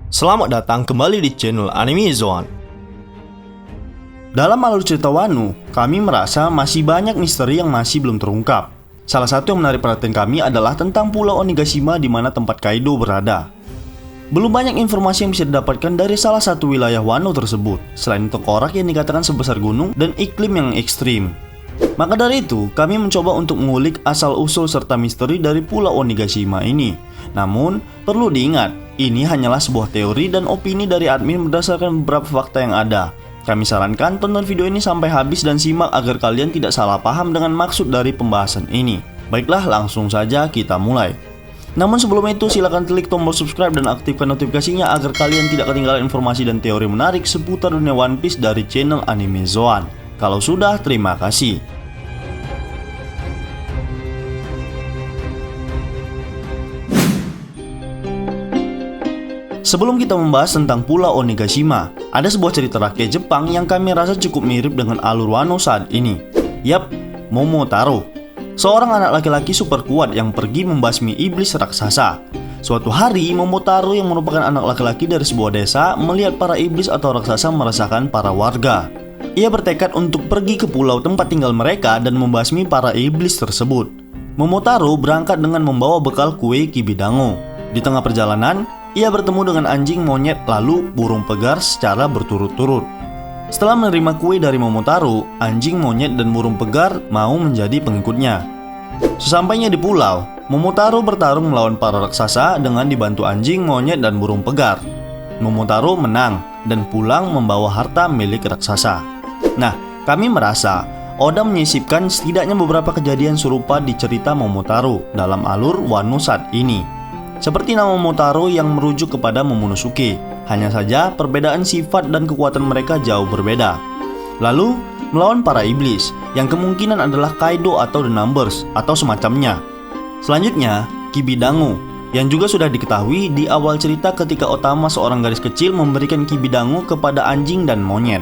Selamat datang kembali di channel Anime Zone. Dalam alur cerita Wano, kami merasa masih banyak misteri yang masih belum terungkap. Salah satu yang menarik perhatian kami adalah tentang Pulau Onigashima di mana tempat Kaido berada. Belum banyak informasi yang bisa didapatkan dari salah satu wilayah Wano tersebut, selain tengkorak yang dikatakan sebesar gunung dan iklim yang ekstrim. Maka dari itu, kami mencoba untuk mengulik asal-usul serta misteri dari Pulau Onigashima ini. Namun, perlu diingat, ini hanyalah sebuah teori dan opini dari admin berdasarkan beberapa fakta yang ada. Kami sarankan tonton video ini sampai habis dan simak agar kalian tidak salah paham dengan maksud dari pembahasan ini. Baiklah, langsung saja kita mulai. Namun sebelum itu, silahkan klik tombol subscribe dan aktifkan notifikasinya agar kalian tidak ketinggalan informasi dan teori menarik seputar dunia One Piece dari channel Anime Zone. Kalau sudah, terima kasih. Sebelum kita membahas tentang Pulau Onigashima, ada sebuah cerita rakyat Jepang yang kami rasa cukup mirip dengan alur Wano saat ini. Yap, Momotaro. Seorang anak laki-laki super kuat yang pergi membasmi iblis raksasa. Suatu hari, Momotaro yang merupakan anak laki-laki dari sebuah desa melihat para iblis atau raksasa meresahkan para warga. Ia bertekad untuk pergi ke pulau tempat tinggal mereka dan membasmi para iblis tersebut. Momotaro berangkat dengan membawa bekal kue kibidango. Di tengah perjalanan, ia bertemu dengan anjing, monyet, lalu burung pegar secara berturut-turut. Setelah menerima kue dari Momotaro, anjing, monyet, dan burung pegar mau menjadi pengikutnya. Sesampainya di pulau, Momotaro bertarung melawan para raksasa dengan dibantu anjing, monyet, dan burung pegar. Momotaro menang dan pulang membawa harta milik raksasa. Nah, kami merasa Oda menyisipkan setidaknya beberapa kejadian serupa di cerita Momotaro dalam alur Wano saat ini. Seperti nama Momotaro yang merujuk kepada Momonosuke, hanya saja perbedaan sifat dan kekuatan mereka jauh berbeda. Lalu, melawan para iblis, yang kemungkinan adalah Kaido atau The Numbers, atau semacamnya. Selanjutnya, Kibidango, yang juga sudah diketahui di awal cerita ketika Otama seorang gadis kecil memberikan Kibidango kepada anjing dan monyet.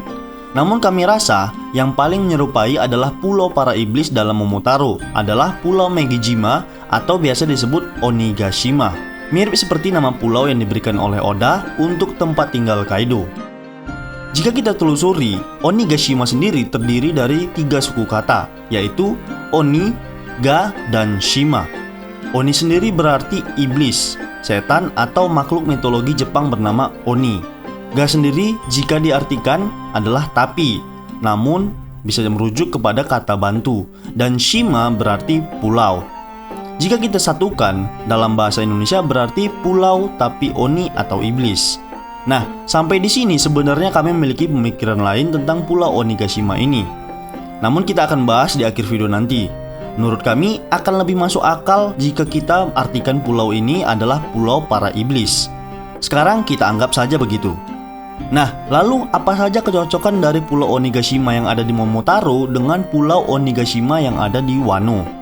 Namun kami rasa, yang paling menyerupai adalah Pulau para iblis dalam Momotaro, adalah Pulau Megijima atau biasa disebut Onigashima. Mirip seperti nama pulau yang diberikan oleh Oda untuk tempat tinggal Kaido. Jika kita telusuri, Onigashima sendiri terdiri dari 3 suku kata, yaitu Oni, Ga, dan Shima. Oni sendiri berarti iblis, setan atau makhluk mitologi Jepang bernama Oni. Ga sendiri jika diartikan adalah tapi, namun bisa merujuk kepada kata bantu, dan Shima berarti pulau. Jika kita satukan, dalam bahasa Indonesia berarti pulau tapi Oni atau iblis. Nah, sampai di sini sebenarnya kami memiliki pemikiran lain tentang Pulau Onigashima ini. Namun kita akan bahas di akhir video nanti. Menurut kami akan lebih masuk akal jika kita artikan pulau ini adalah pulau para iblis. Sekarang kita anggap saja begitu. Nah, lalu apa saja kecocokan dari Pulau Onigashima yang ada di Momotaro dengan Pulau Onigashima yang ada di Wano?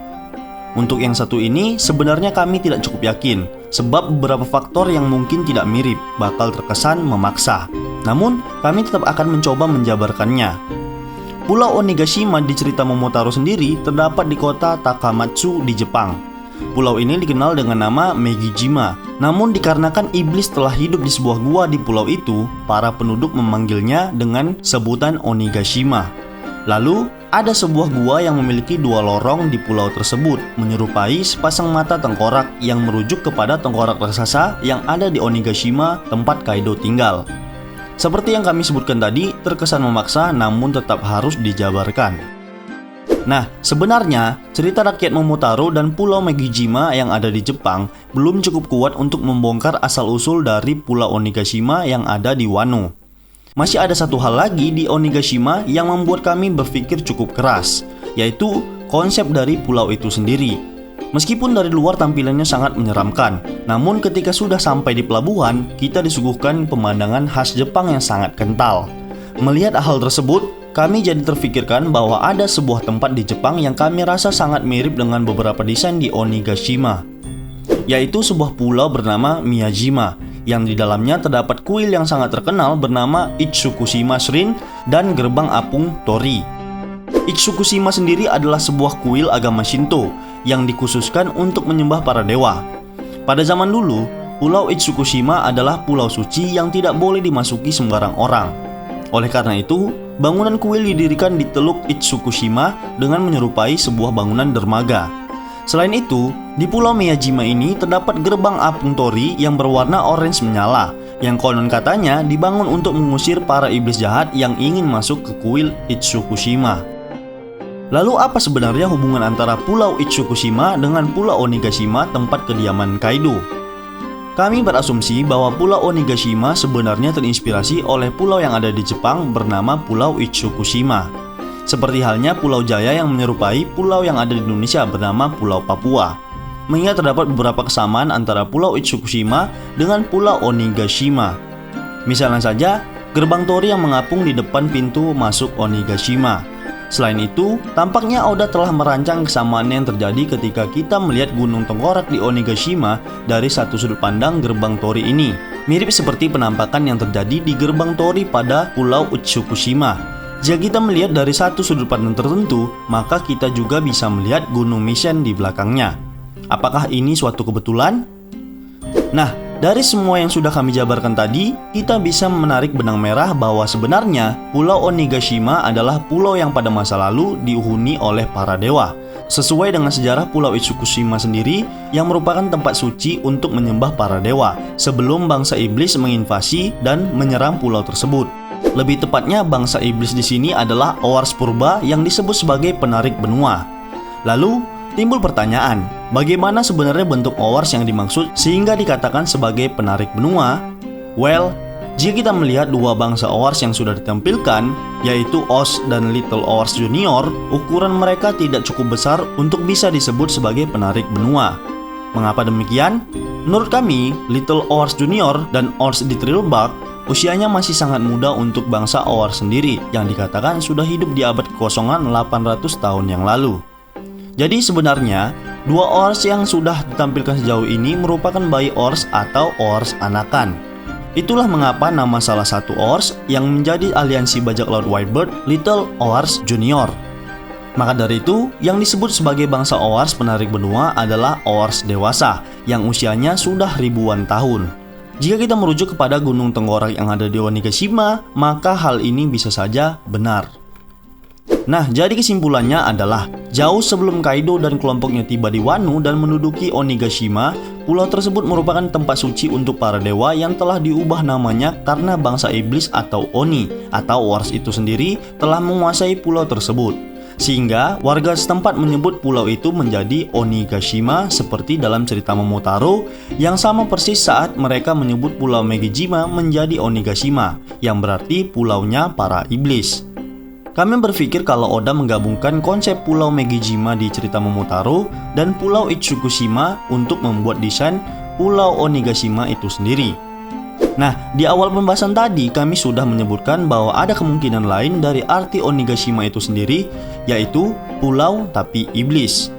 Untuk yang satu ini, sebenarnya kami tidak cukup yakin, sebab beberapa faktor yang mungkin tidak mirip bakal terkesan memaksa. Namun, kami tetap akan mencoba menjabarkannya. Pulau Onigashima di cerita Momotaro sendiri terdapat di kota Takamatsu di Jepang. Pulau ini dikenal dengan nama Megijima. Namun dikarenakan iblis telah hidup di sebuah gua di pulau itu, para penduduk memanggilnya dengan sebutan Onigashima. Lalu, ada sebuah gua yang memiliki 2 lorong di pulau tersebut, menyerupai sepasang mata tengkorak yang merujuk kepada tengkorak raksasa yang ada di Onigashima tempat Kaido tinggal. Seperti yang kami sebutkan tadi, terkesan memaksa namun tetap harus dijabarkan. Nah, sebenarnya cerita rakyat Momotaro dan Pulau Megijima yang ada di Jepang belum cukup kuat untuk membongkar asal-usul dari Pulau Onigashima yang ada di Wano. Masih ada satu hal lagi di Onigashima yang membuat kami berpikir cukup keras, yaitu konsep dari pulau itu sendiri. Meskipun dari luar tampilannya sangat menyeramkan, namun ketika sudah sampai di pelabuhan, kita disuguhkan pemandangan khas Jepang yang sangat kental. Melihat hal tersebut, kami jadi terfikirkan bahwa ada sebuah tempat di Jepang yang kami rasa sangat mirip dengan beberapa desain di Onigashima, yaitu sebuah pulau bernama Miyajima, yang di dalamnya terdapat kuil yang sangat terkenal bernama Itsukushima Shrine dan Gerbang Apung Tori. Itsukushima sendiri adalah sebuah kuil agama Shinto yang dikhususkan untuk menyembah para dewa. Pada zaman dulu, Pulau Itsukushima adalah pulau suci yang tidak boleh dimasuki sembarang orang. Oleh karena itu, bangunan kuil didirikan di Teluk Itsukushima dengan menyerupai sebuah bangunan dermaga. Selain itu, di Pulau Miyajima ini terdapat gerbang apung tori yang berwarna orange menyala, yang konon katanya dibangun untuk mengusir para iblis jahat yang ingin masuk ke kuil Itsukushima. Lalu apa sebenarnya hubungan antara Pulau Itsukushima dengan Pulau Onigashima, tempat kediaman Kaido? Kami berasumsi bahwa Pulau Onigashima sebenarnya terinspirasi oleh pulau yang ada di Jepang bernama Pulau Itsukushima. Seperti halnya Pulau Jaya yang menyerupai pulau yang ada di Indonesia bernama Pulau Papua. Mengingat terdapat beberapa kesamaan antara Pulau Itsukushima dengan Pulau Onigashima. Misalnya saja, gerbang tori yang mengapung di depan pintu masuk Onigashima. Selain itu, tampaknya Oda telah merancang kesamaan yang terjadi ketika kita melihat gunung tengkorak di Onigashima dari satu sudut pandang gerbang tori ini. Mirip seperti penampakan yang terjadi di gerbang tori pada Pulau Itsukushima. Jika kita melihat dari satu sudut pandang tertentu, maka kita juga bisa melihat Gunung Misen di belakangnya. Apakah ini suatu kebetulan? Nah, dari semua yang sudah kami jabarkan tadi, kita bisa menarik benang merah bahwa sebenarnya Pulau Onigashima adalah pulau yang pada masa lalu dihuni oleh para dewa. Sesuai dengan sejarah Pulau Itsukushima sendiri yang merupakan tempat suci untuk menyembah para dewa sebelum bangsa iblis menginvasi dan menyerang pulau tersebut. Lebih tepatnya, bangsa iblis di sini adalah Owars Purba yang disebut sebagai penarik benua. Lalu, timbul pertanyaan, bagaimana sebenarnya bentuk Owars yang dimaksud sehingga dikatakan sebagai penarik benua? Well, jika kita melihat dua bangsa Owars yang sudah ditampilkan, yaitu Oz dan Little Owars Junior, ukuran mereka tidak cukup besar untuk bisa disebut sebagai penarik benua. Mengapa demikian? Menurut kami, Little Owars Junior dan Owars di Trilbak usianya masih sangat muda untuk bangsa Owars sendiri yang dikatakan sudah hidup di abad kekosongan 800 tahun yang lalu. Jadi sebenarnya, dua Owars yang sudah ditampilkan sejauh ini merupakan bayi Owars atau Owars anakan. Itulah mengapa nama salah satu Owars yang menjadi aliansi bajak laut Whitebird, Little Owars Junior. Maka dari itu, yang disebut sebagai bangsa Owars penarik benua adalah Owars dewasa yang usianya sudah ribuan tahun. Jika kita merujuk kepada gunung tengkorak yang ada di Onigashima, maka hal ini bisa saja benar. Nah, jadi kesimpulannya adalah jauh sebelum Kaido dan kelompoknya tiba di Wano dan menduduki Onigashima, pulau tersebut merupakan tempat suci untuk para dewa yang telah diubah namanya karena bangsa iblis atau Oni atau Owars itu sendiri telah menguasai pulau tersebut. Sehingga warga setempat menyebut pulau itu menjadi Onigashima seperti dalam cerita Momotaro yang sama persis saat mereka menyebut Pulau Megijima menjadi Onigashima yang berarti pulaunya para iblis. Kami berpikir kalau Oda menggabungkan konsep Pulau Megijima di cerita Momotaro dan Pulau Itsukushima untuk membuat desain Pulau Onigashima itu sendiri. Nah, di awal pembahasan tadi kami sudah menyebutkan bahwa ada kemungkinan lain dari arti Onigashima itu sendiri, yaitu pulau tapi iblis.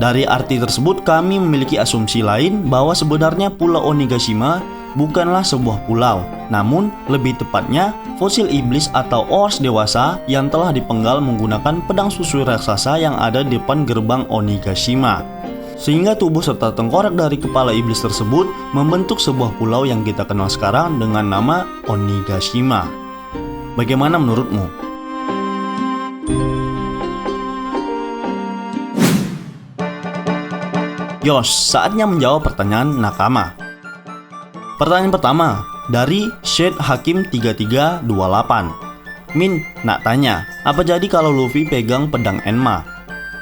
Dari arti tersebut kami memiliki asumsi lain bahwa sebenarnya Pulau Onigashima bukanlah sebuah pulau, namun lebih tepatnya fosil iblis atau Owars dewasa yang telah dipenggal menggunakan pedang susui raksasa yang ada di depan gerbang Onigashima. Sehingga tubuh serta tengkorak dari kepala iblis tersebut membentuk sebuah pulau yang kita kenal sekarang dengan nama Onigashima. Bagaimana menurutmu? Yosh, saatnya menjawab pertanyaan nakama. Pertanyaan pertama dari Shade Hakim 3328. Min, nak tanya, apa jadi kalau Luffy pegang pedang Enma?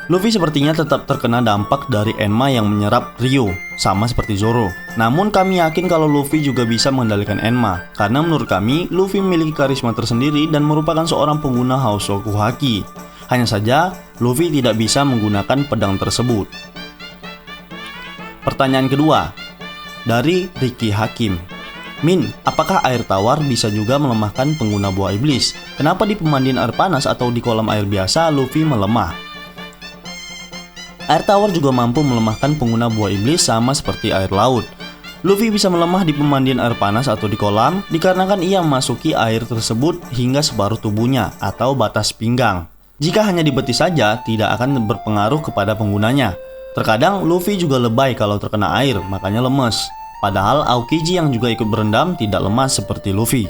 Luffy sepertinya tetap terkena dampak dari Enma yang menyerap Ryo, sama seperti Zoro. Namun kami yakin kalau Luffy juga bisa mengendalikan Enma, karena menurut kami, Luffy memiliki karisma tersendiri dan merupakan seorang pengguna Housoku Haki. Hanya saja, Luffy tidak bisa menggunakan pedang tersebut. Pertanyaan kedua, dari Ricky Hakim. Min, apakah air tawar bisa juga melemahkan pengguna buah iblis? Kenapa di pemandian air panas atau di kolam air biasa Luffy melemah? Air tawar juga mampu melemahkan pengguna buah iblis sama seperti air laut. Luffy bisa melemah di pemandian air panas atau di kolam dikarenakan ia memasuki air tersebut hingga separuh tubuhnya atau batas pinggang. Jika hanya di betis saja, tidak akan berpengaruh kepada penggunanya. Terkadang Luffy juga lebay kalau terkena air, makanya lemes. Padahal Aokiji yang juga ikut berendam tidak lemah seperti Luffy.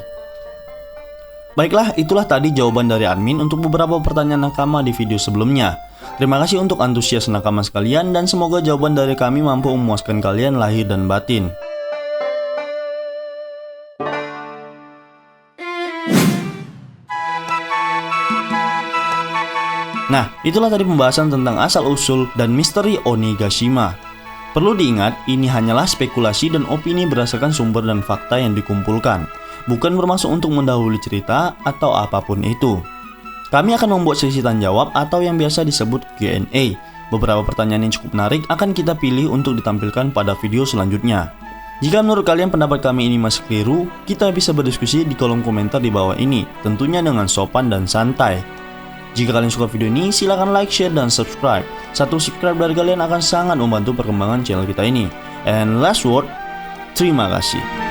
Baiklah, itulah tadi jawaban dari admin untuk beberapa pertanyaan nakama di video sebelumnya. Terima kasih untuk antusias nakama sekalian dan semoga jawaban dari kami mampu memuaskan kalian lahir dan batin. Nah, itulah tadi pembahasan tentang asal-usul dan misteri Onigashima. Perlu diingat, ini hanyalah spekulasi dan opini berdasarkan sumber dan fakta yang dikumpulkan, bukan bermaksud untuk mendahului cerita atau apapun itu. Kami akan membuat sesi tanya jawab atau yang biasa disebut Q&A. Beberapa pertanyaan yang cukup menarik akan kita pilih untuk ditampilkan pada video selanjutnya. Jika menurut kalian pendapat kami ini masih keliru, kita bisa berdiskusi di kolom komentar di bawah ini, tentunya dengan sopan dan santai. Jika kalian suka video ini, silahkan like, share, dan subscribe. Satu subscribe dari kalian akan sangat membantu perkembangan channel kita ini. And last word, terima kasih.